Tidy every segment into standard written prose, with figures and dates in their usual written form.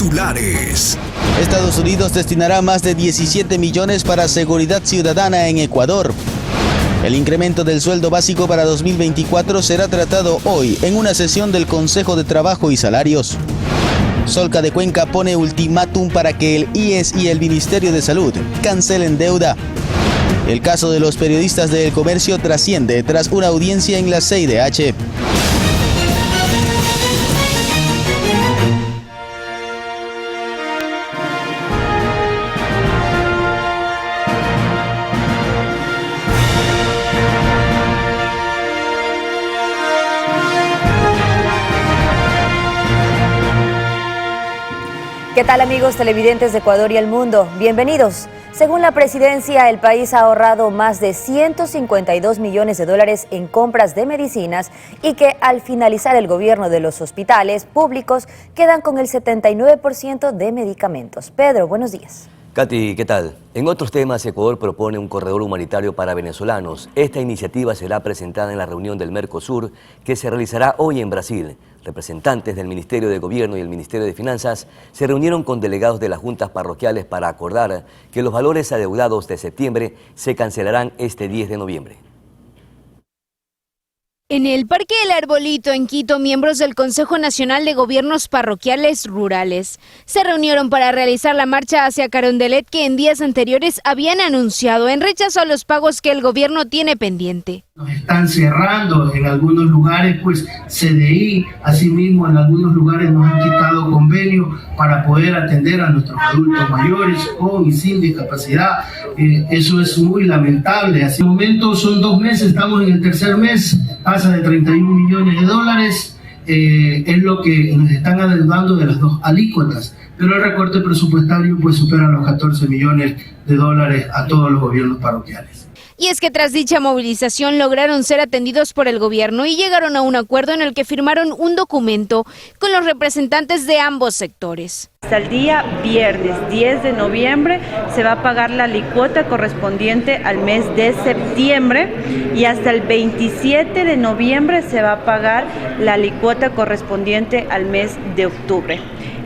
Titulares. Estados Unidos destinará más de 17 millones para seguridad ciudadana en Ecuador. El incremento del sueldo básico para 2024 será tratado hoy en una sesión del Consejo de Trabajo y Salarios. Solca de Cuenca pone ultimátum para que el IES y el Ministerio de Salud cancelen deuda. El caso de los periodistas de El Comercio trasciende tras una audiencia en la CIDH. ¿Qué tal, amigos televidentes de Ecuador y el mundo? Bienvenidos. Según la presidencia, el país ha ahorrado más de 152 millones de dólares en compras de medicinas y que al finalizar el gobierno de los hospitales públicos quedan con el 79% de medicamentos. Pedro, buenos días. Katy, ¿qué tal? En otros temas, Ecuador propone un corredor humanitario para venezolanos. Esta iniciativa será presentada en la reunión del Mercosur que se realizará hoy en Brasil. Representantes del Ministerio de Gobierno y el Ministerio de Finanzas se reunieron con delegados de las juntas parroquiales para acordar que los valores adeudados de septiembre se cancelarán este 10 de noviembre. En el Parque del Arbolito, en Quito, miembros del Consejo Nacional de Gobiernos Parroquiales Rurales se reunieron para realizar la marcha hacia Carondelet que en días anteriores habían anunciado en rechazo a los pagos que el gobierno tiene pendiente. Nos están cerrando en algunos lugares, pues CDI, asimismo en algunos lugares nos han quitado convenio para poder atender a nuestros adultos mayores con y sin discapacidad. Eso es muy lamentable. Hasta el momento son 2 meses, estamos en el tercer mes, pasa de 31 millones de dólares, es lo que nos están adeudando de las 2 alícuotas, pero el recorte presupuestario pues supera los 14 millones de dólares a todos los gobiernos parroquiales. Y es que tras dicha movilización lograron ser atendidos por el gobierno y llegaron a un acuerdo en el que firmaron un documento con los representantes de ambos sectores. Hasta el día viernes 10 de noviembre se va a pagar la alicuota correspondiente al mes de septiembre y hasta el 27 de noviembre se va a pagar la alicuota correspondiente al mes de octubre.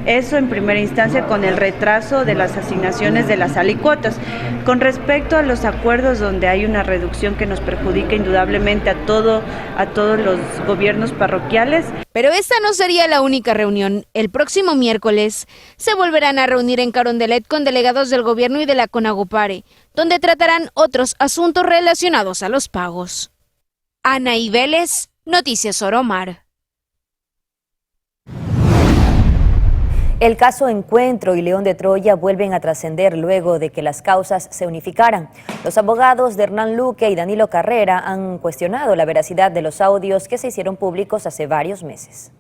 Eso en primera instancia con el retraso de las asignaciones de las alicuotas. Con respecto a los acuerdos donde hay una reducción que nos perjudica indudablemente a todos los gobiernos parroquiales. Pero esta no sería la única reunión. El próximo miércoles se volverán a reunir en Carondelet con delegados del gobierno y de la CONAGOPARE, donde tratarán otros asuntos relacionados a los pagos. Anaí Vélez, Noticias Oromar. El caso Encuentro y León de Troya vuelven a trascender luego de que las causas se unificaran. Los abogados de Hernán Luque y Danilo Carrera han cuestionado la veracidad de los audios que se hicieron públicos hace varios meses.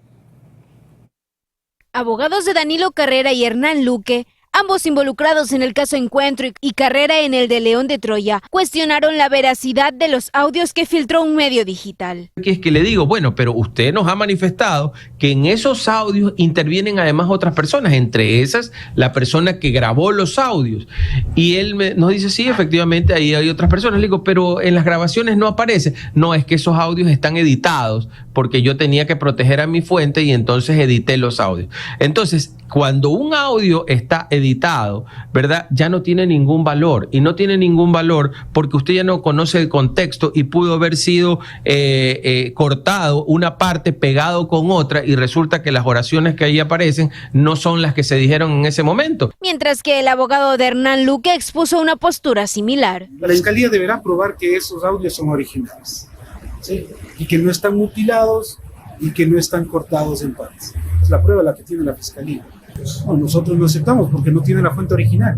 Abogados de Danilo Carrera y Hernán Luque, ambos involucrados en el caso Encuentro y Carrera en el de León de Troya, cuestionaron la veracidad de los audios que filtró un medio digital. Que es que le digo, bueno, pero usted nos ha manifestado que en esos audios intervienen además otras personas, entre esas la persona que grabó los audios. Y él nos dice, sí, efectivamente, ahí hay otras personas. Le digo, pero en las grabaciones no aparece. No, es que esos audios están editados porque yo tenía que proteger a mi fuente y entonces edité los audios. Entonces, cuando un audio está editado, ¿verdad? Ya no tiene ningún valor, y no tiene ningún valor porque usted ya no conoce el contexto y pudo haber sido cortado una parte pegado con otra y resulta que las oraciones que ahí aparecen no son las que se dijeron en ese momento. Mientras que el abogado de Hernán Luque expuso una postura similar. La Fiscalía deberá probar que esos audios son originales, ¿sí? Y que no están mutilados y que no están cortados en partes. Es la prueba la que tiene la Fiscalía. Bueno, nosotros no aceptamos porque no tiene la fuente original.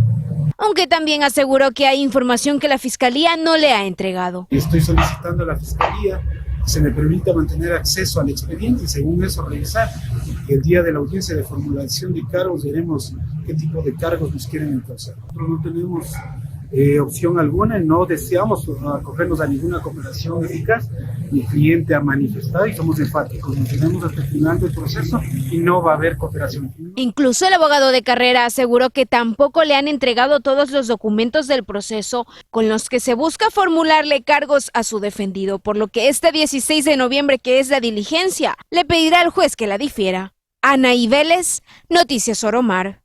Aunque también aseguró que hay información que la Fiscalía no le ha entregado. Estoy solicitando a la Fiscalía que se me permita mantener acceso al expediente y según eso revisar. Y el día de la audiencia de formulación de cargos veremos qué tipo de cargos nos quieren encauzar. Nosotros no tenemos opción alguna, no deseamos acogernos a ninguna cooperación eficaz. Mi cliente ha manifestado y somos enfáticos, nos tenemos hasta el final del proceso y no va a haber cooperación. Incluso el abogado de Carrera aseguró que tampoco le han entregado todos los documentos del proceso con los que se busca formularle cargos a su defendido, por lo que este 16 de noviembre, que es la diligencia, le pedirá al juez que la difiera. Anaí Vélez, Noticias Oromar.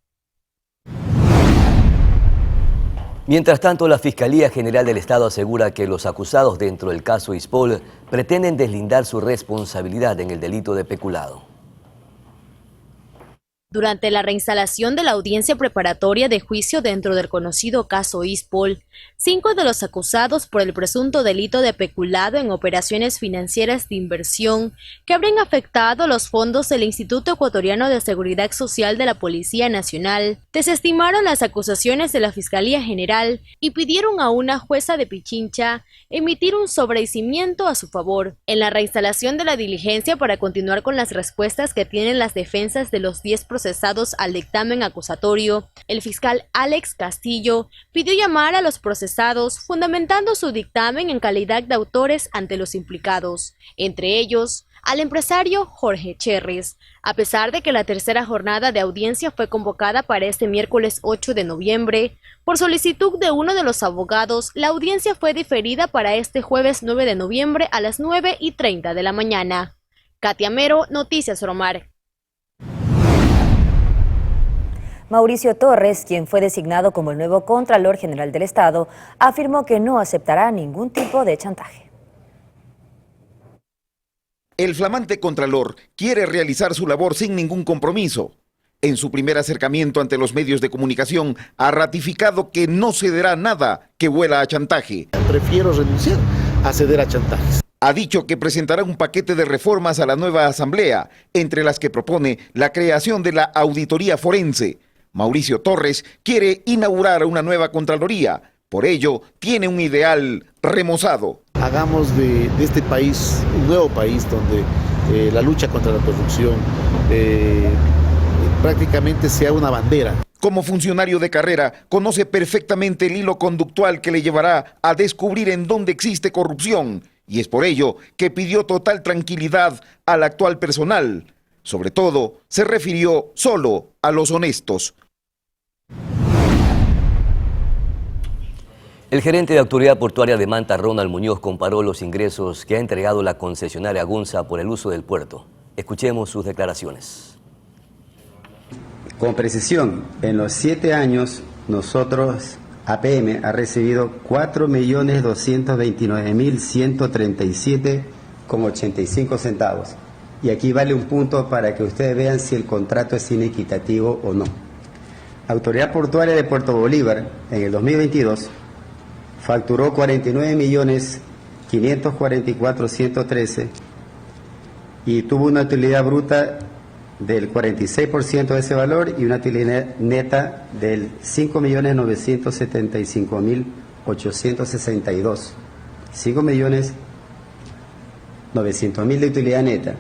Mientras tanto, la Fiscalía General del Estado asegura que los acusados dentro del caso Ispol pretenden deslindar su responsabilidad en el delito de peculado. Durante la reinstalación de la audiencia preparatoria de juicio dentro del conocido caso Ispol, 5 de los acusados por el presunto delito de peculado en operaciones financieras de inversión que habrían afectado los fondos del Instituto Ecuatoriano de Seguridad Social de la Policía Nacional, desestimaron las acusaciones de la Fiscalía General y pidieron a una jueza de Pichincha emitir un sobreseimiento a su favor. En la reinstalación de la diligencia para continuar con las respuestas que tienen las defensas de los 10 procesados al dictamen acusatorio, el fiscal Alex Castillo pidió llamar a los procesados fundamentando su dictamen en calidad de autores ante los implicados, entre ellos al empresario Jorge Cherres. A pesar de que la tercera jornada de audiencia fue convocada para este miércoles 8 de noviembre, por solicitud de uno de los abogados, la audiencia fue diferida para este jueves 9 de noviembre a las 9:30 de la mañana. Katia Mero, Noticias Oromar. Mauricio Torres, quien fue designado como el nuevo Contralor General del Estado, afirmó que no aceptará ningún tipo de chantaje. El flamante Contralor quiere realizar su labor sin ningún compromiso. En su primer acercamiento ante los medios de comunicación, ha ratificado que no cederá nada que huela a chantaje. Prefiero renunciar a ceder a chantajes. Ha dicho que presentará un paquete de reformas a la nueva asamblea, entre las que propone la creación de la auditoría forense. Mauricio Torres quiere inaugurar una nueva Contraloría, por ello tiene un ideal remozado. Hagamos de este país un nuevo país donde la lucha contra la corrupción prácticamente sea una bandera. Como funcionario de carrera, conoce perfectamente el hilo conductual que le llevará a descubrir en dónde existe corrupción, y es por ello que pidió total tranquilidad al actual personal. Sobre todo, se refirió solo a los honestos. El gerente de Autoridad Portuaria de Manta, Ronald Muñoz, comparó los ingresos que ha entregado la concesionaria Gunza por el uso del puerto. Escuchemos sus declaraciones. Con precisión, en los 7 años, nosotros, APM, ha recibido 4.229.137,85 centavos. Y aquí vale un punto para que ustedes vean si el contrato es inequitativo o no. Autoridad Portuaria de Puerto Bolívar, en el 2022, facturó 49.544.113 y tuvo una utilidad bruta del 46% de ese valor y una utilidad neta del 5.975.862. 5.900.000 de utilidad neta,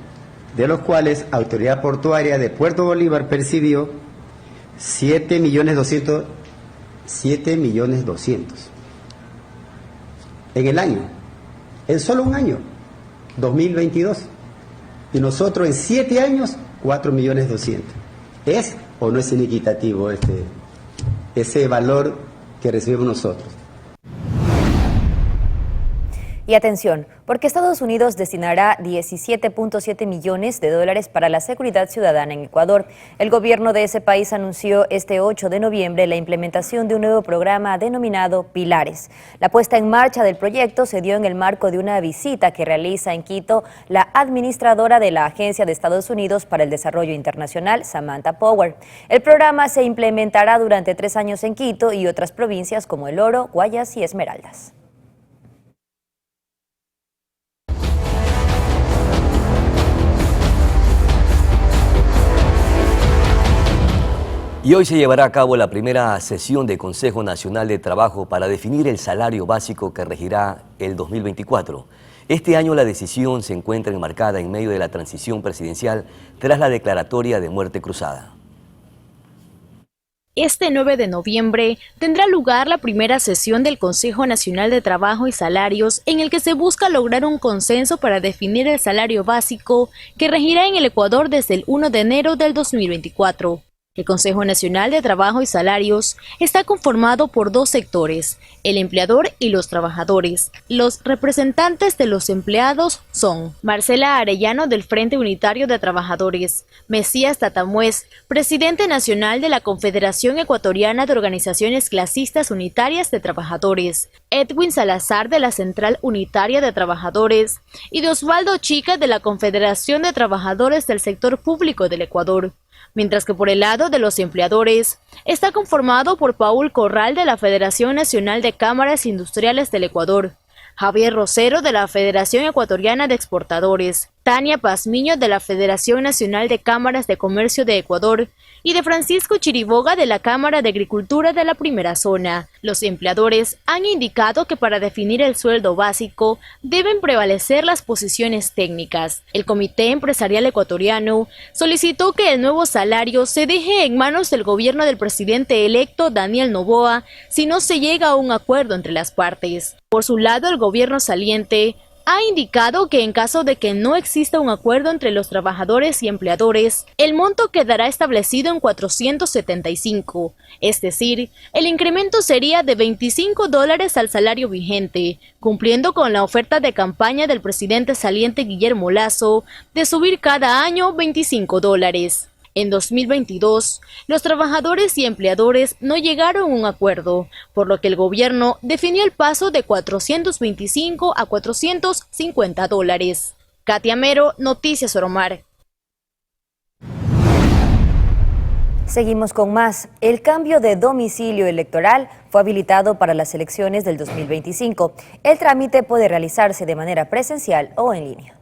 de los cuales Autoridad Portuaria de Puerto Bolívar percibió 7.200.000 en el año, en solo un año, 2022, y nosotros en 7 años, 4.200.000. ¿Es o no es inequitativo ese valor que recibimos nosotros? Y atención, porque Estados Unidos destinará 17.7 millones de dólares para la seguridad ciudadana en Ecuador. El gobierno de ese país anunció este 8 de noviembre la implementación de un nuevo programa denominado Pilares. La puesta en marcha del proyecto se dio en el marco de una visita que realiza en Quito la administradora de la Agencia de Estados Unidos para el Desarrollo Internacional, Samantha Power. El programa se implementará durante 3 años en Quito y otras provincias como El Oro, Guayas y Esmeraldas. Y hoy se llevará a cabo la primera sesión del Consejo Nacional de Trabajo para definir el salario básico que regirá el 2024. Este año la decisión se encuentra enmarcada en medio de la transición presidencial tras la declaratoria de muerte cruzada. Este 9 de noviembre tendrá lugar la primera sesión del Consejo Nacional de Trabajo y Salarios, en el que se busca lograr un consenso para definir el salario básico que regirá en el Ecuador desde el 1 de enero del 2024. El Consejo Nacional de Trabajo y Salarios está conformado por dos sectores, el empleador y los trabajadores. Los representantes de los empleados son Marcela Arellano del Frente Unitario de Trabajadores, Mesías Tatamuez, presidente nacional de la Confederación Ecuatoriana de Organizaciones Clasistas Unitarias de Trabajadores, Edwin Salazar de la Central Unitaria de Trabajadores y de Osvaldo Chica de la Confederación de Trabajadores del Sector Público del Ecuador. Mientras que por el lado de los empleadores está conformado por Paul Corral de la Federación Nacional de Cámaras Industriales del Ecuador, Javier Rosero de la Federación Ecuatoriana de Exportadores, Tania Pazmiño de la Federación Nacional de Cámaras de Comercio de Ecuador y de Francisco Chiriboga de la Cámara de Agricultura de la Primera Zona. Los empleadores han indicado que para definir el sueldo básico deben prevalecer las posiciones técnicas. El Comité Empresarial Ecuatoriano solicitó que el nuevo salario se deje en manos del gobierno del presidente electo Daniel Noboa si no se llega a un acuerdo entre las partes. Por su lado, el gobierno saliente ha indicado que en caso de que no exista un acuerdo entre los trabajadores y empleadores, el monto quedará establecido en 475, es decir, el incremento sería de $25 al salario vigente, cumpliendo con la oferta de campaña del presidente saliente Guillermo Lasso de subir cada año $25. En 2022, los trabajadores y empleadores no llegaron a un acuerdo, por lo que el gobierno definió el paso de 425 a $450. Katia Mero, Noticias Oromar. Seguimos con más. El cambio de domicilio electoral fue habilitado para las elecciones del 2025. El trámite puede realizarse de manera presencial o en línea.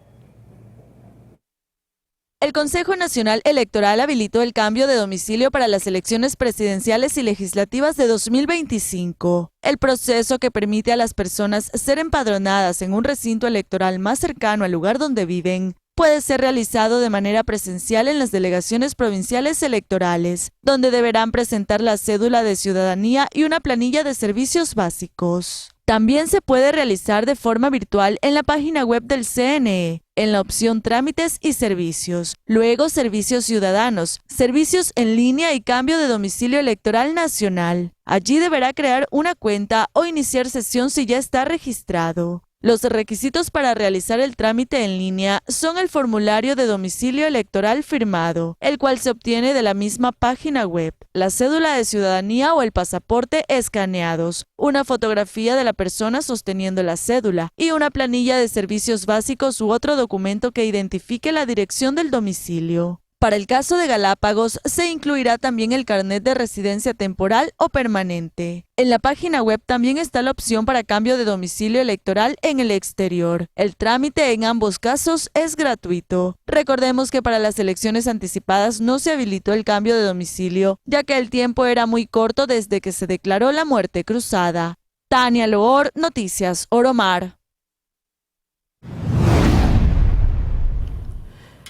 El Consejo Nacional Electoral habilitó el cambio de domicilio para las elecciones presidenciales y legislativas de 2025. El proceso que permite a las personas ser empadronadas en un recinto electoral más cercano al lugar donde viven puede ser realizado de manera presencial en las delegaciones provinciales electorales, donde deberán presentar la cédula de ciudadanía y una planilla de servicios básicos. También se puede realizar de forma virtual en la página web del CNE, en la opción Trámites y Servicios, luego Servicios Ciudadanos, Servicios en línea y Cambio de Domicilio Electoral Nacional. Allí deberá crear una cuenta o iniciar sesión si ya está registrado. Los requisitos para realizar el trámite en línea son el formulario de domicilio electoral firmado, el cual se obtiene de la misma página web, la cédula de ciudadanía o el pasaporte escaneados, una fotografía de la persona sosteniendo la cédula y una planilla de servicios básicos u otro documento que identifique la dirección del domicilio. Para el caso de Galápagos, se incluirá también el carnet de residencia temporal o permanente. En la página web también está la opción para cambio de domicilio electoral en el exterior. El trámite en ambos casos es gratuito. Recordemos que para las elecciones anticipadas no se habilitó el cambio de domicilio, ya que el tiempo era muy corto desde que se declaró la muerte cruzada. Tania Loor, Noticias Oromar.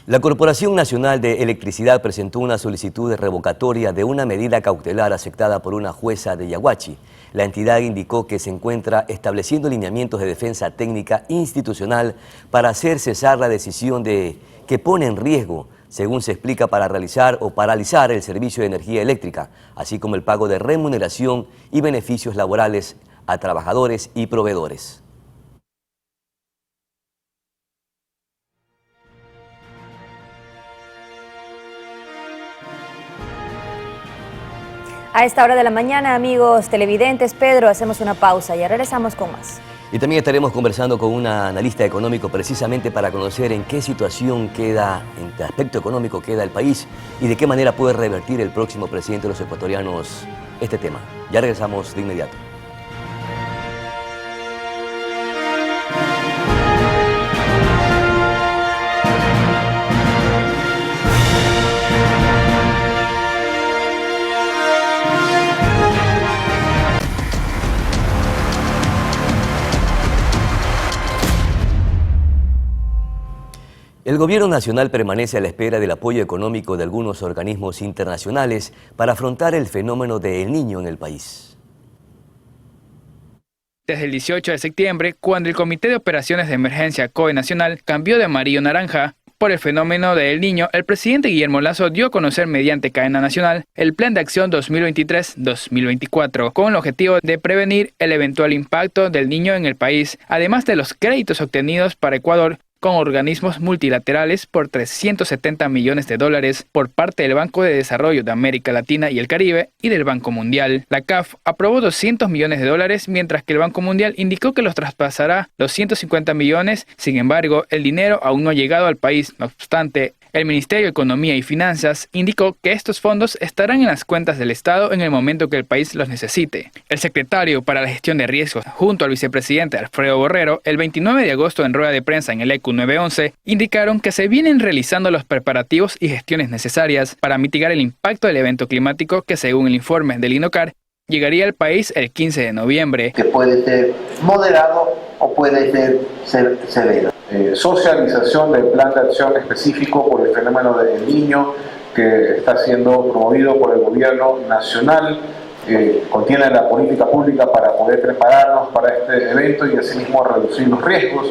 La Corporación Nacional de Electricidad presentó una solicitud de revocatoria de una medida cautelar aceptada por una jueza de Yaguachi. La entidad indicó que se encuentra estableciendo lineamientos de defensa técnica institucional para hacer cesar la decisión que pone en riesgo, según se explica, para realizar o paralizar el servicio de energía eléctrica, así como el pago de remuneración y beneficios laborales a trabajadores y proveedores. A esta hora de la mañana, amigos televidentes, Pedro, hacemos una pausa y ya regresamos con más. Y también estaremos conversando con una analista económico precisamente para conocer en qué situación queda, en qué aspecto económico queda el país y de qué manera puede revertir el próximo presidente de los ecuatorianos este tema. Ya regresamos de inmediato. El gobierno nacional permanece a la espera del apoyo económico de algunos organismos internacionales para afrontar el fenómeno de El Niño en el país. Desde el 18 de septiembre, cuando el Comité de Operaciones de Emergencia COE Nacional cambió de amarillo a naranja, por el fenómeno de El Niño, el presidente Guillermo Lasso dio a conocer mediante cadena nacional el Plan de Acción 2023-2024, con el objetivo de prevenir el eventual impacto del Niño en el país, además de los créditos obtenidos para Ecuador con organismos multilaterales por $370 millones por parte del Banco de Desarrollo de América Latina y el Caribe y del Banco Mundial. La CAF aprobó $200 millones, mientras que el Banco Mundial indicó que los traspasará los 150 millones. Sin embargo, el dinero aún no ha llegado al país. No obstante, el Ministerio de Economía y Finanzas indicó que estos fondos estarán en las cuentas del Estado en el momento que el país los necesite. El secretario para la Gestión de Riesgos, junto al vicepresidente Alfredo Borrero, el 29 de agosto en rueda de prensa en el ECU 911, indicaron que se vienen realizando los preparativos y gestiones necesarias para mitigar el impacto del evento climático que, según el informe del INOCAR, llegaría al país el 15 de noviembre. Que puede ser moderado o puede ser severo. Socialización del plan de acción específico por el fenómeno del Niño que está siendo promovido por el gobierno nacional, contiene la política pública para poder prepararnos para este evento y asimismo reducir los riesgos.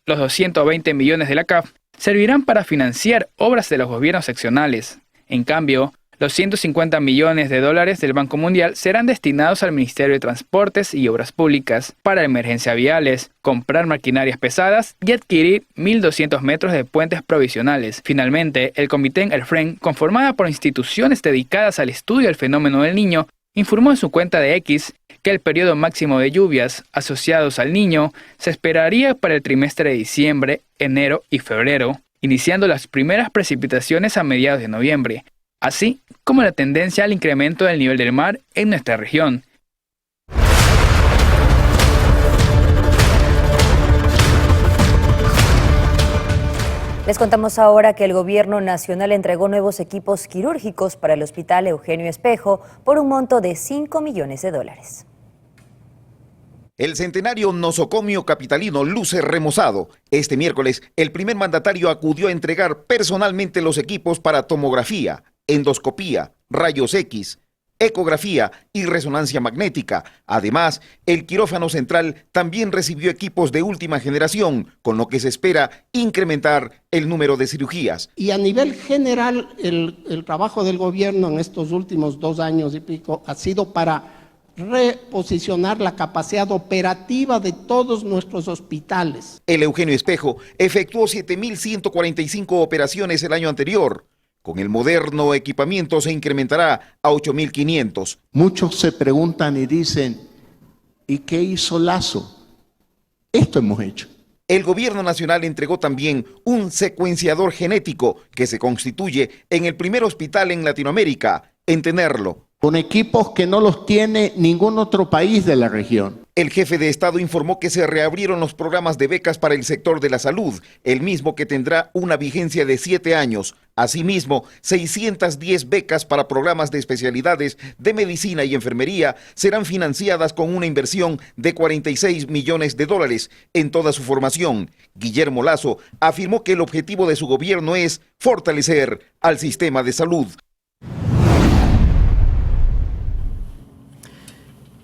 Los 220 millones de la CAF servirán para financiar obras de los gobiernos seccionales. En cambio, los 150 millones de dólares del Banco Mundial serán destinados al Ministerio de Transportes y Obras Públicas para emergencia viales, comprar maquinarias pesadas y adquirir 1.200 metros de puentes provisionales. Finalmente, el comité El FREN, conformada por instituciones dedicadas al estudio del fenómeno del Niño, informó en su cuenta de X que el periodo máximo de lluvias asociados al Niño se esperaría para el trimestre de diciembre, enero y febrero, iniciando las primeras precipitaciones a mediados de noviembre, así como la tendencia al incremento del nivel del mar en nuestra región. Les contamos ahora que el Gobierno Nacional entregó nuevos equipos quirúrgicos para el Hospital Eugenio Espejo por un monto de $5 millones. El centenario nosocomio capitalino luce remozado. Este miércoles, el primer mandatario acudió a entregar personalmente los equipos para tomografía, endoscopía, rayos X, ecografía y resonancia magnética. Además, el quirófano central también recibió equipos de última generación, con lo que se espera incrementar el número de cirugías. Y a nivel general, el trabajo del gobierno en estos últimos 2 años y pico ha sido para reposicionar la capacidad operativa de todos nuestros hospitales. El Eugenio Espejo efectuó 7.145 operaciones el año anterior. Con el moderno equipamiento se incrementará a 8.500. Muchos se preguntan y dicen, ¿y qué hizo Lasso? Esto hemos hecho. El gobierno nacional entregó también un secuenciador genético que se constituye en el primer hospital en Latinoamérica en tenerlo. Con equipos que no los tiene ningún otro país de la región. El jefe de Estado informó que se reabrieron los programas de becas para el sector de la salud, el mismo que tendrá una vigencia de 7 años. Asimismo, 610 becas para programas de especialidades de medicina y enfermería serán financiadas con una inversión de $46 millones en toda su formación. Guillermo Lasso afirmó que el objetivo de su gobierno es fortalecer al sistema de salud.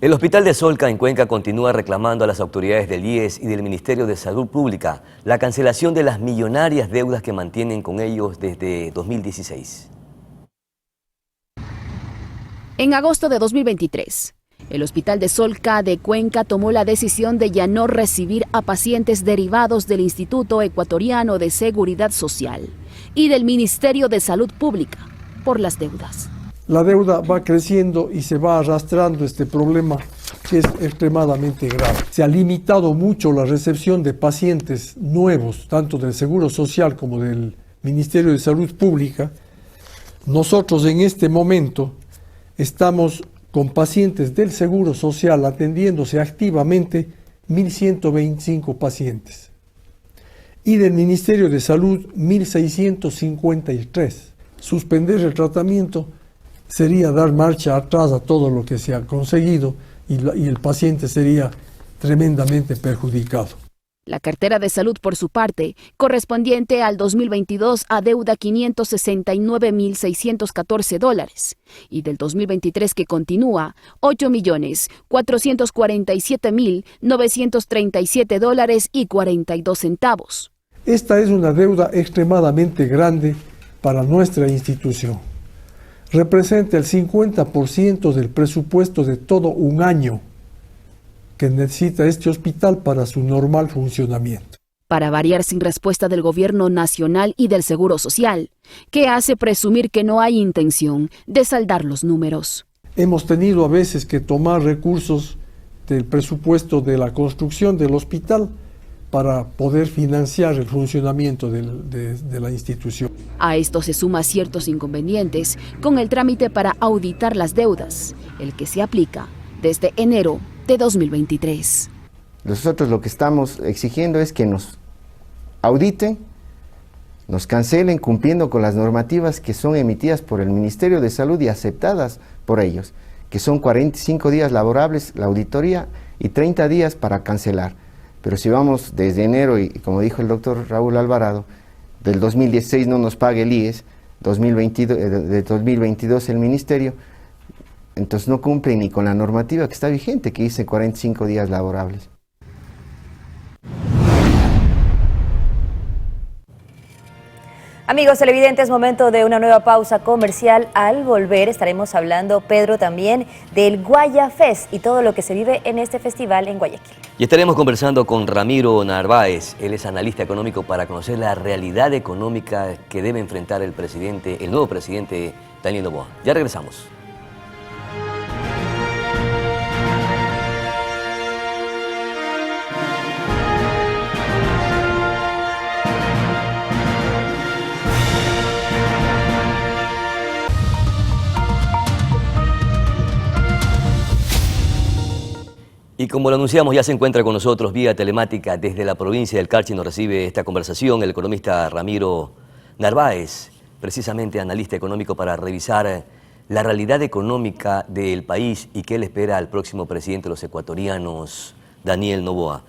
El Hospital de Solca en Cuenca continúa reclamando a las autoridades del IES y del Ministerio de Salud Pública la cancelación de las millonarias deudas que mantienen con ellos desde 2016. En agosto de 2023, el Hospital de Solca de Cuenca tomó la decisión de ya no recibir a pacientes derivados del Instituto Ecuatoriano de Seguridad Social y del Ministerio de Salud Pública por las deudas. La deuda va creciendo y se va arrastrando este problema que es extremadamente grave. Se ha limitado mucho la recepción de pacientes nuevos, tanto del Seguro Social como del Ministerio de Salud Pública. Nosotros en este momento estamos con pacientes del Seguro Social atendiéndose activamente 1.125 pacientes y del Ministerio de Salud 1.653. Suspender el tratamiento sería dar marcha atrás a todo lo que se ha conseguido y el paciente sería tremendamente perjudicado. La cartera de salud, por su parte, correspondiente al 2022, adeuda $569.614 y del 2023 que continúa, $8.447.937.42 y 42 centavos. Esta es una deuda extremadamente grande para nuestra institución. Representa el 50% del presupuesto de todo un año que necesita este hospital para su normal funcionamiento. Para variar, sin respuesta del Gobierno Nacional y del Seguro Social, que hace presumir que no hay intención de saldar los números. Hemos tenido a veces que tomar recursos del presupuesto de la construcción del hospital para poder financiar el funcionamiento de la institución. A esto se suma ciertos inconvenientes con el trámite para auditar las deudas, el que se aplica desde enero de 2023. Nosotros lo que estamos exigiendo es que nos auditen, nos cancelen cumpliendo con las normativas que son emitidas por el Ministerio de Salud y aceptadas por ellos, que son 45 días laborables la auditoría y 30 días para cancelar. Pero si vamos desde enero y como dijo el doctor Raúl Alvarado, del 2016 no nos pague el IES, de 2022 el Ministerio, entonces no cumple ni con la normativa que está vigente, que dice 45 días laborables. Amigos televidentes, momento de una nueva pausa comercial. Al volver estaremos hablando, Pedro, también del Guaya Fest y todo lo que se vive en este festival en Guayaquil. Y estaremos conversando con Ramiro Narváez. Él es analista económico, para conocer la realidad económica que debe enfrentar el nuevo presidente Daniel Noboa. Ya regresamos. Y como lo anunciamos, ya se encuentra con nosotros vía telemática desde la provincia del Carchi. Nos recibe esta conversación el economista Ramiro Narváez, precisamente analista económico, para revisar la realidad económica del país y qué le espera al próximo presidente de los ecuatorianos, Daniel Noboa.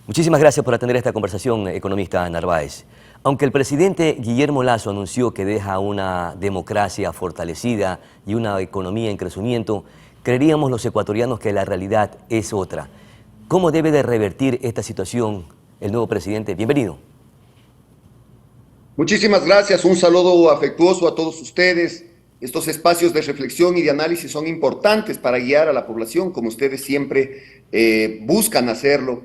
Muchísimas gracias por atender esta conversación, economista Narváez. Aunque el presidente Guillermo Lasso anunció que deja una democracia fortalecida y una economía en crecimiento, creeríamos los ecuatorianos que la realidad es otra. ¿Cómo debe de revertir esta situación el nuevo presidente? Bienvenido. Muchísimas gracias. Un saludo afectuoso a todos ustedes. Estos espacios de reflexión y de análisis son importantes para guiar a la población, como ustedes siempre buscan hacerlo.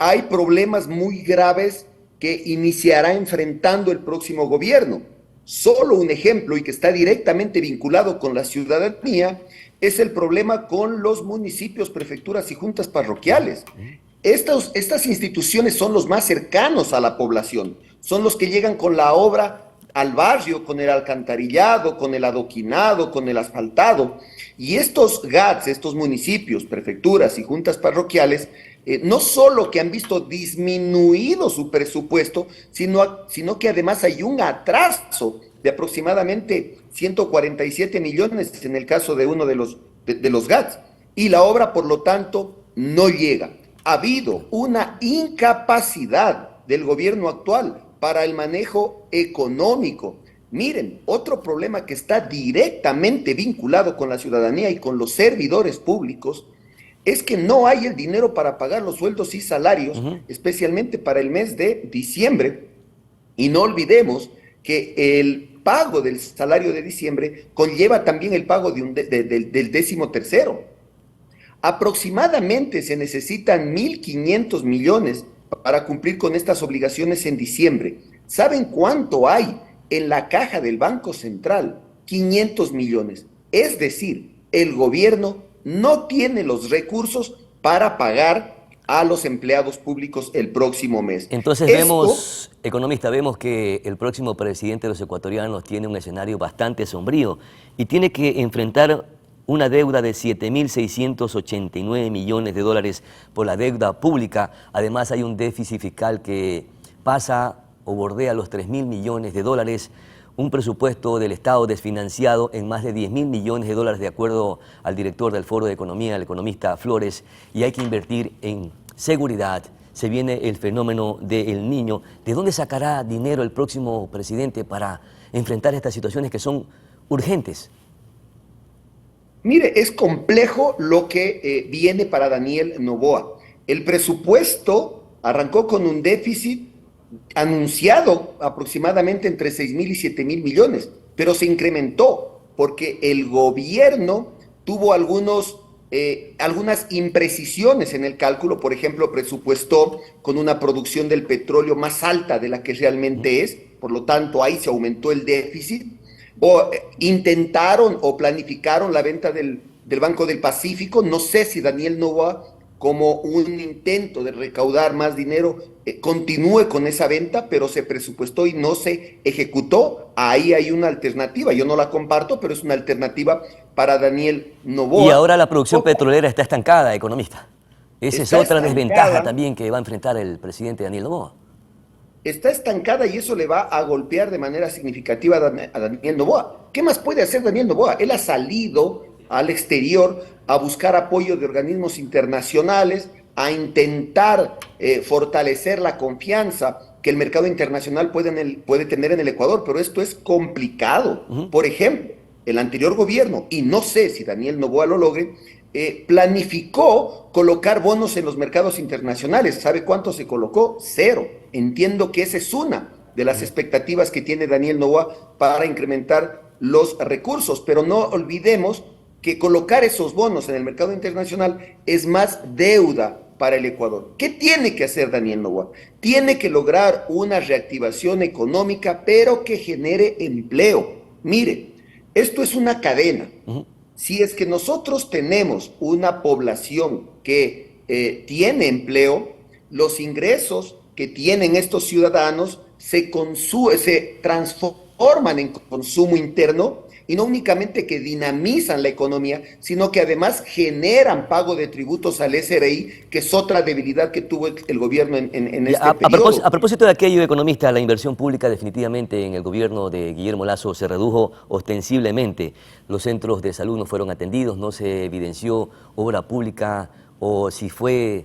Hay problemas muy graves que iniciará enfrentando el próximo gobierno. Solo un ejemplo, y que está directamente vinculado con la ciudadanía, es el problema con los municipios, prefecturas y juntas parroquiales. Estas instituciones son los más cercanos a la población, son los que llegan con la obra al barrio, con el alcantarillado, con el adoquinado, con el asfaltado. Y estos GATS, estos municipios, prefecturas y juntas parroquiales, no solo que han visto disminuido su presupuesto, sino que además hay un atraso de aproximadamente 147 millones en el caso de uno de los GATS. Y la obra, por lo tanto, no llega. Ha habido una incapacidad del gobierno actual para el manejo económico. Miren, otro problema que está directamente vinculado con la ciudadanía y con los servidores públicos es que no hay el dinero para pagar los sueldos y salarios, especialmente para el mes de diciembre. Y no olvidemos que el pago del salario de diciembre conlleva también el pago del 13º. Aproximadamente se necesitan 1.500 millones para cumplir con estas obligaciones en diciembre. ¿Saben cuánto hay en la caja del Banco Central? 500 millones. Es decir, el gobierno no tiene los recursos para pagar a los empleados públicos el próximo mes. Entonces vemos, economista, vemos que el próximo presidente de los ecuatorianos tiene un escenario bastante sombrío y tiene que enfrentar una deuda de 7.689 millones de dólares por la deuda pública. Además hay un déficit fiscal que pasa o bordea los 3.000 millones de dólares, un presupuesto del Estado desfinanciado en más de 10.000 millones de dólares de acuerdo al director del Foro de Economía, el economista Flores, y hay que invertir en seguridad. Se viene el fenómeno del Niño. ¿De dónde sacará dinero el próximo presidente para enfrentar estas situaciones que son urgentes? Mire, es complejo lo que viene para Daniel Noboa. El presupuesto arrancó con un déficit anunciado aproximadamente entre 6.000 y 7.000 millones, pero se incrementó porque el gobierno tuvo algunas imprecisiones en el cálculo. Por ejemplo, presupuestó con una producción del petróleo más alta de la que realmente es, por lo tanto ahí se aumentó el déficit, o intentaron o planificaron la venta del Banco del Pacífico. No sé si Daniel Noboa, como un intento de recaudar más dinero, continúe con esa venta, pero se presupuestó y no se ejecutó. Ahí hay una alternativa, yo no la comparto, pero es una alternativa para Daniel Noboa. Y ahora la producción petrolera está estancada, economista. Esa es otra desventaja también que va a enfrentar el presidente Daniel Noboa. Está estancada y eso le va a golpear de manera significativa a Daniel Noboa. ¿Qué más puede hacer Daniel Noboa? Él ha salido al exterior a buscar apoyo de organismos internacionales, a intentar fortalecer la confianza que el mercado internacional puede tener en el Ecuador, pero esto es complicado. Por ejemplo, el anterior gobierno, y no sé si Daniel Noboa lo logre, planificó colocar bonos en los mercados internacionales. ¿Sabe cuánto se colocó? 0. Entiendo que esa es una de las expectativas que tiene Daniel Noboa para incrementar los recursos, pero no olvidemos que colocar esos bonos en el mercado internacional es más deuda para el Ecuador. ¿Qué tiene que hacer Daniel Noboa? Tiene que lograr una reactivación económica, pero que genere empleo. Mire, esto es una cadena. Si es que nosotros tenemos una población que tiene empleo, los ingresos que tienen estos ciudadanos se transforman en consumo interno, y no únicamente que dinamizan la economía, sino que además generan pago de tributos al SRI, que es otra debilidad que tuvo el gobierno en este periodo. A propósito de aquello, economista, la inversión pública definitivamente en el gobierno de Guillermo Lasso se redujo ostensiblemente. Los centros de salud no fueron atendidos, no se evidenció obra pública, o si fue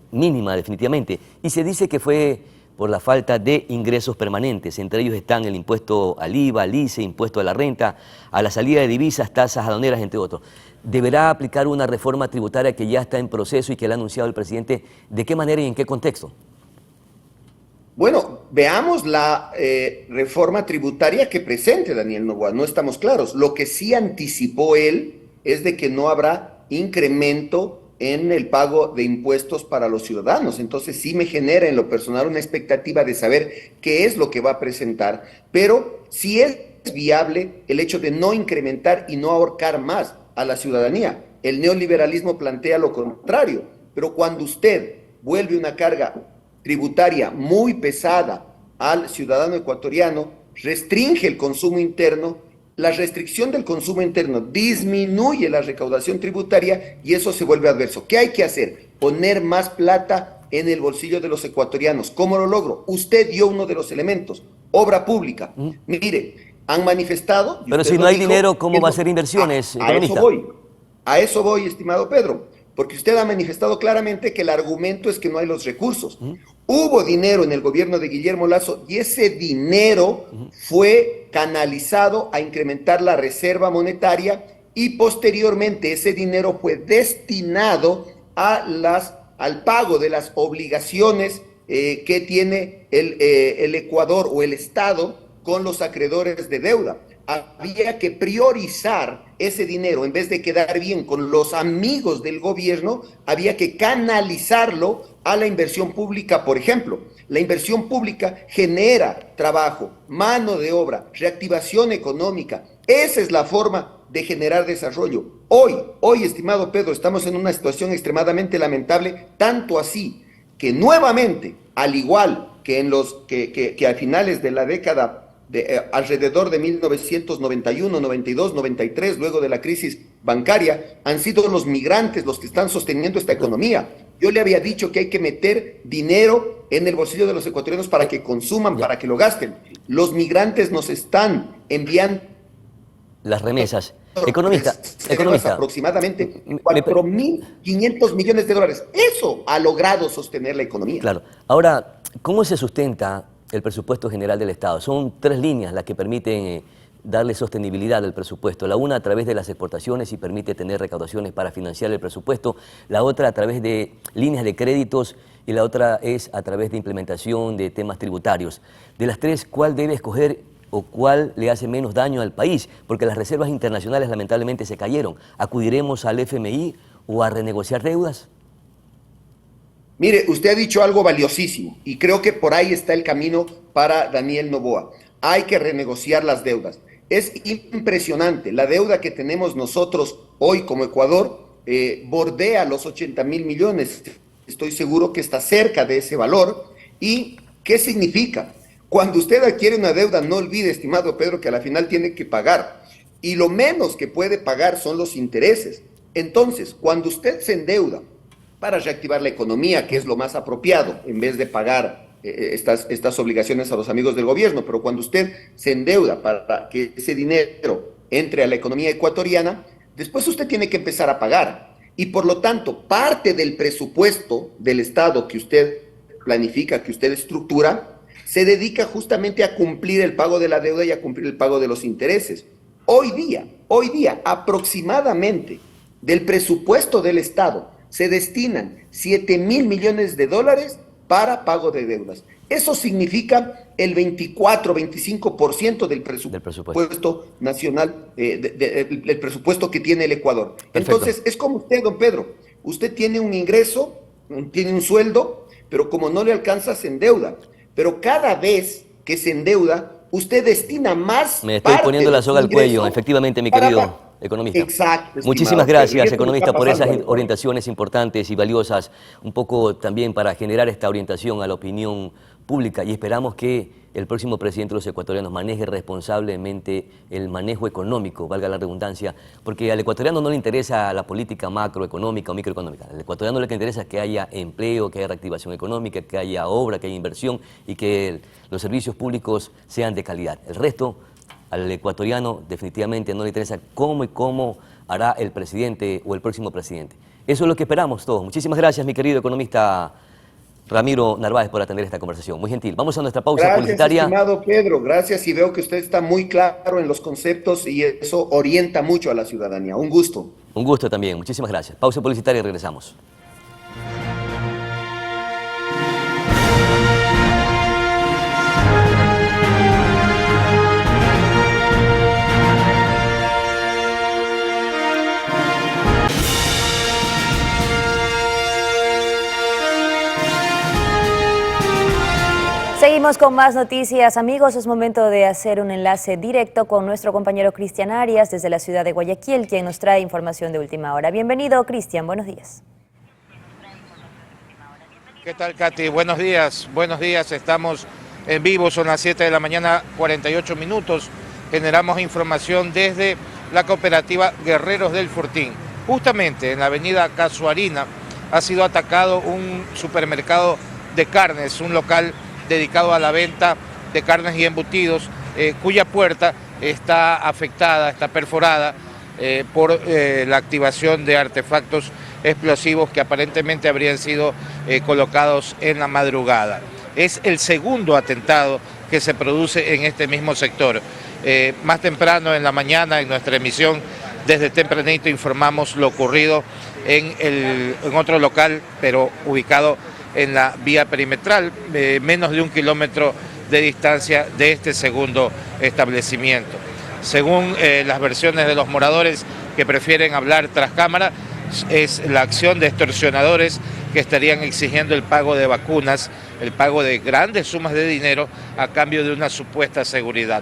mínima definitivamente. Y se dice que fue por la falta de ingresos permanentes. Entre ellos están el impuesto al IVA, al ICE, impuesto a la renta, a la salida de divisas, tasas aduaneras, entre otros. ¿Deberá aplicar una reforma tributaria que ya está en proceso y que le ha anunciado el presidente? ¿De qué manera y en qué contexto? Bueno, veamos la reforma tributaria que presente Daniel Noboa. No estamos claros. Lo que sí anticipó él es de que no habrá incremento en el pago de impuestos para los ciudadanos. Entonces sí me genera en lo personal una expectativa de saber qué es lo que va a presentar, pero sí es viable el hecho de no incrementar y no ahorcar más a la ciudadanía. El neoliberalismo plantea lo contrario, pero cuando usted vuelve una carga tributaria muy pesada al ciudadano ecuatoriano, restringe el consumo interno. La restricción del consumo interno disminuye la recaudación tributaria y eso se vuelve adverso. ¿Qué hay que hacer? Poner más plata en el bolsillo de los ecuatorianos. ¿Cómo lo logro? Usted dio uno de los elementos, obra pública. Mire, han manifestado... Pero si no hay dinero, ¿cómo va a hacer inversiones? A eso voy, estimado Pedro, porque usted ha manifestado claramente que el argumento es que no hay los recursos. Hubo dinero en el gobierno de Guillermo Lasso y ese dinero fue canalizado a incrementar la reserva monetaria y posteriormente ese dinero fue destinado al pago de las obligaciones que tiene el Ecuador o el Estado con los acreedores de deuda. Había que priorizar ese dinero, en vez de quedar bien con los amigos del gobierno, había que canalizarlo a la inversión pública. Por ejemplo, la inversión pública genera trabajo, mano de obra, reactivación económica. Esa es la forma de generar desarrollo. Hoy, estimado Pedro, estamos en una situación extremadamente lamentable, tanto así que nuevamente, al igual que que a finales de la década alrededor de 1991, 92, 93, luego de la crisis bancaria, han sido los migrantes los que están sosteniendo esta economía. Yo le había dicho que hay que meter dinero en el bolsillo de los ecuatorianos para que consuman, para que lo gasten. Los migrantes nos están enviando las remesas. Economista. Aproximadamente 4.500 millones de dólares. Eso ha logrado sostener la economía. Claro. Ahora, ¿cómo se sustenta el presupuesto general del Estado? Son 3 líneas las que permiten darle sostenibilidad al presupuesto. La una a través de las exportaciones y permite tener recaudaciones para financiar el presupuesto, la otra a través de líneas de créditos y la otra es a través de implementación de temas tributarios. De las tres, ¿cuál debe escoger o cuál le hace menos daño al país? Porque las reservas internacionales lamentablemente se cayeron. ¿Acudiremos al FMI o a renegociar deudas? Mire, usted ha dicho algo valiosísimo y creo que por ahí está el camino para Daniel Noboa. Hay que renegociar las deudas. Es impresionante, la deuda que tenemos nosotros hoy como Ecuador bordea los 80.000 millones. Estoy seguro que está cerca de ese valor. ¿Y qué significa? Cuando usted adquiere una deuda, no olvide, estimado Pedro, que a la final tiene que pagar. Y lo menos que puede pagar son los intereses. Entonces, cuando usted se endeuda para reactivar la economía, que es lo más apropiado, en vez de pagar estas obligaciones a los amigos del gobierno, pero cuando usted se endeuda para que ese dinero entre a la economía ecuatoriana, después usted tiene que empezar a pagar. Y por lo tanto, parte del presupuesto del Estado que usted planifica, que usted estructura, se dedica justamente a cumplir el pago de la deuda y a cumplir el pago de los intereses. Hoy día, aproximadamente del presupuesto del Estado se destinan 7.000 millones de dólares para pago de deudas. Eso significa el 24-25% del presupuesto nacional, el presupuesto que tiene el Ecuador. Perfecto. Entonces, es como usted, don Pedro. Usted tiene un ingreso, tiene un sueldo, pero como no le alcanza, se endeuda. Pero cada vez que se endeuda, usted destina más. Me estoy poniendo la soga al cuello, efectivamente, mi querido economista. Exacto. Muchísimas gracias, economista, por esas orientaciones importantes y valiosas, un poco también para generar esta orientación a la opinión pública, y esperamos que el próximo presidente de los ecuatorianos maneje responsablemente el manejo económico, valga la redundancia, porque al ecuatoriano no le interesa la política macroeconómica o microeconómica. Al ecuatoriano lo que interesa es que haya empleo, que haya reactivación económica, que haya obra, que haya inversión y que los servicios públicos sean de calidad. El resto, al ecuatoriano definitivamente no le interesa cómo hará el presidente o el próximo presidente. Eso es lo que esperamos todos. Muchísimas gracias, mi querido economista Ramiro Narváez, por atender esta conversación. Muy gentil. Vamos a nuestra pausa publicitaria. Gracias, estimado Pedro. Gracias, y veo que usted está muy claro en los conceptos y eso orienta mucho a la ciudadanía. Un gusto. Un gusto también. Muchísimas gracias. Pausa publicitaria y regresamos. Seguimos con más noticias, amigos. Es momento de hacer un enlace directo con nuestro compañero Cristian Arias desde la ciudad de Guayaquil, quien nos trae información de última hora. Bienvenido, Cristian. Buenos días. ¿Qué tal, Katy? Buenos días. Buenos días. Estamos en vivo. Son las 7 de la mañana, 48 minutos. Generamos información desde la cooperativa Guerreros del Fortín. Justamente en la avenida Casuarina ha sido atacado un supermercado de carnes, un local dedicado a la venta de carnes y embutidos, cuya puerta está afectada, está perforada por la activación de artefactos explosivos que aparentemente habrían sido colocados en la madrugada. Es el segundo atentado que se produce en este mismo sector. Más temprano en la mañana, en nuestra emisión, desde tempranito informamos lo ocurrido en otro local, pero ubicado en la vía perimetral, menos de 1 kilómetro de distancia de este segundo establecimiento. Según las versiones de los moradores que prefieren hablar tras cámara, es la acción de extorsionadores que estarían exigiendo el pago de vacunas, el pago de grandes sumas de dinero a cambio de una supuesta seguridad.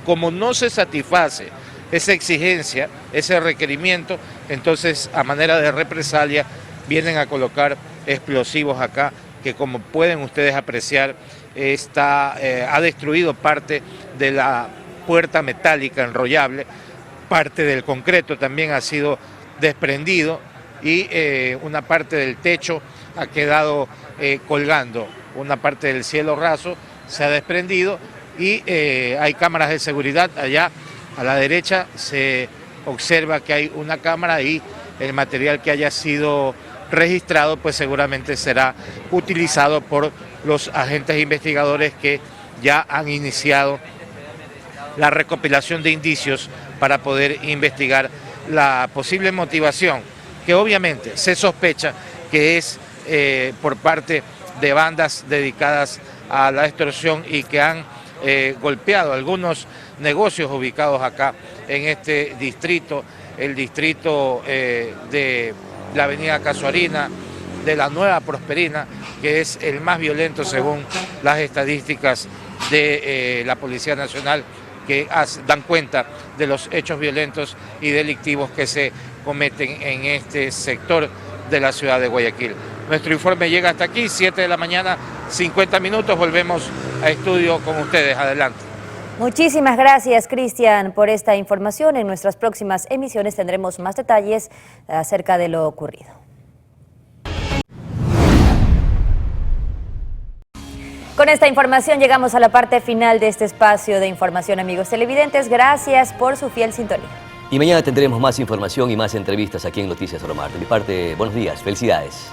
Como no se satisface esa exigencia, ese requerimiento, entonces a manera de represalia vienen a colocar explosivos acá, que como pueden ustedes apreciar, ha destruido parte de la puerta metálica enrollable, parte del concreto también ha sido desprendido y una parte del techo ha quedado colgando, una parte del cielo raso se ha desprendido y hay cámaras de seguridad. Allá a la derecha se observa que hay una cámara y el material que haya sido registrado pues seguramente será utilizado por los agentes investigadores que ya han iniciado la recopilación de indicios para poder investigar la posible motivación, que obviamente se sospecha que es por parte de bandas dedicadas a la extorsión y que han golpeado algunos negocios ubicados acá en este distrito, el distrito de la avenida Casuarina, de la Nueva Prosperina, que es el más violento según las estadísticas de la Policía Nacional, que dan cuenta de los hechos violentos y delictivos que se cometen en este sector de la ciudad de Guayaquil. Nuestro informe llega hasta aquí, 7 de la mañana, 50 minutos, volvemos a estudio con ustedes. Adelante. Muchísimas gracias, Cristian, por esta información. En nuestras próximas emisiones tendremos más detalles acerca de lo ocurrido. Con esta información llegamos a la parte final de este espacio de información, amigos televidentes. Gracias por su fiel sintonía. Y mañana tendremos más información y más entrevistas aquí en Noticias Romar. De mi parte, buenos días, felicidades.